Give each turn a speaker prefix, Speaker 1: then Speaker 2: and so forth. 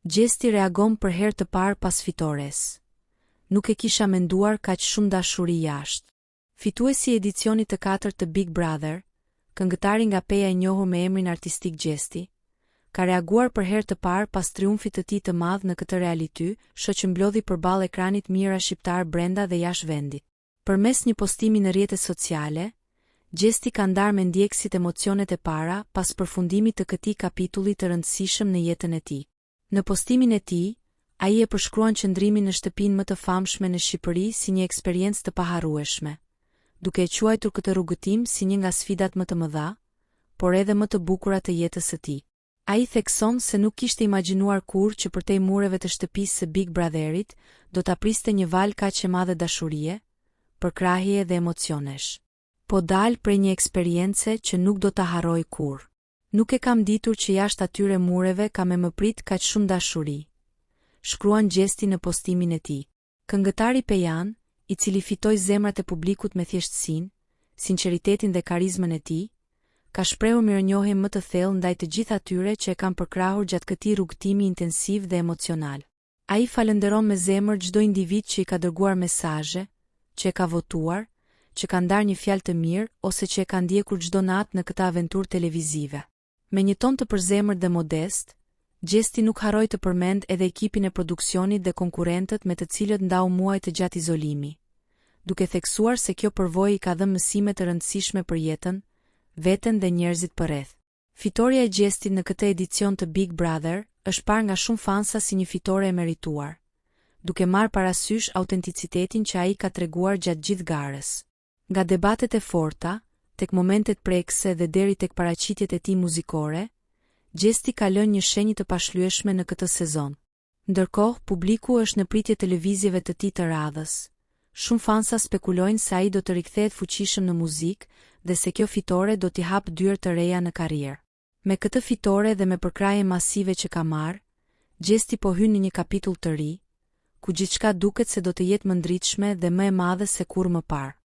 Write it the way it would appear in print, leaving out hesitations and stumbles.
Speaker 1: Gjesti reagon për herë të parë pas fitores. Nuk e kisha menduar kaq shumë dashuri jashtë. Fituesi i edicionit të 4 të Big Brother, këngëtari nga Peja i njohur me emrin artistik Gjesti, ka reaguar për herë të parë pas triumfit të tij të madh në këtë reality show që mblodhi përballë ekranit mijëra shqiptar brenda dhe jashtë vendit. Përmes një postimi në rrjetet sociale, Gjesti ka ndarë me ndjekësit emocionet e para pas përfundimit të këtij kapitulli të rëndësishëm në jetën e tij. Në postimin e tij, ai e përshkruan qëndrimin në shtëpinë më të famshme në Shqipëri si një eksperiencë të paharrueshme, duke e quajtur këtë rrugëtim si një nga sfidat më të mëdha, por edhe më të bukura të jetës së tij. Ai thekson se nuk kishte imagjinuar kurrë që përtej mureve të shtëpisë së Big Brotherit do ta priste një valë kaq e madhe dashurie, përkrahje dhe emocionesh. Po dal prej një eksperiencë që nuk do ta harroj kurrë. Nuk e kam ditur që jashtë atyre mureve ka me më prit kaq shumë dashuri, shkruan Gjesti në postimin e tij. Këngëtari pejan, i cili fitoi zemrat e publikut me thjeshtësinë, sinqeritetin dhe karizmën e tij, ka shprehur mirënjohje më të thellë ndaj të gjithë atyre që e kanë përkrahur gjatë këtij rrugtimi intensiv dhe emocional. Ai falenderon me zemër çdo individ që i ka dërguar mesazhe, që e ka votuar, që ka ndarë një fjalë të mirë ose që e ka ndjekur çdo natë në këtë aventurë televizive. Me një ton të përzemërt dhe modest, Gjesti nuk harroi të përmend edhe ekipin e produksionit dhe konkurrentët me të cilët ndau muaj të gjatë izolimi, duke theksuar se kjo përvojë i ka dhënë mësime të rëndësishme për jetën, veten dhe njerëzit përreth. Fitoria e Gjestit në këtë edicion të Big Brother është parë nga shumë fansa si një fitore e merituar, duke marrë parasysh autenticitetin që ai ka treguar gjatë gjithë garës. Nga debatet e forta, tek momentet prekse dhe deri tek paraqitjet e tij muzikore, Gjesti ka lënë një shenjë të pashlyeshme në këtë sezon. Ndërkohë, publiku është në pritje televizjeve të tij të radhës. Shumë fansa spekulojnë se ai do të rikthehet fuqishëm në muzikë dhe se kjo fitore do t'i hapë dyert të reja në karrierë. Me këtë fitore dhe me përkrahje masive që ka marrë, Gjesti po hyn në një kapitull të ri, ku gjithçka duket se do të jetë më ndritshme dhe më e madhe se kurrë më parë.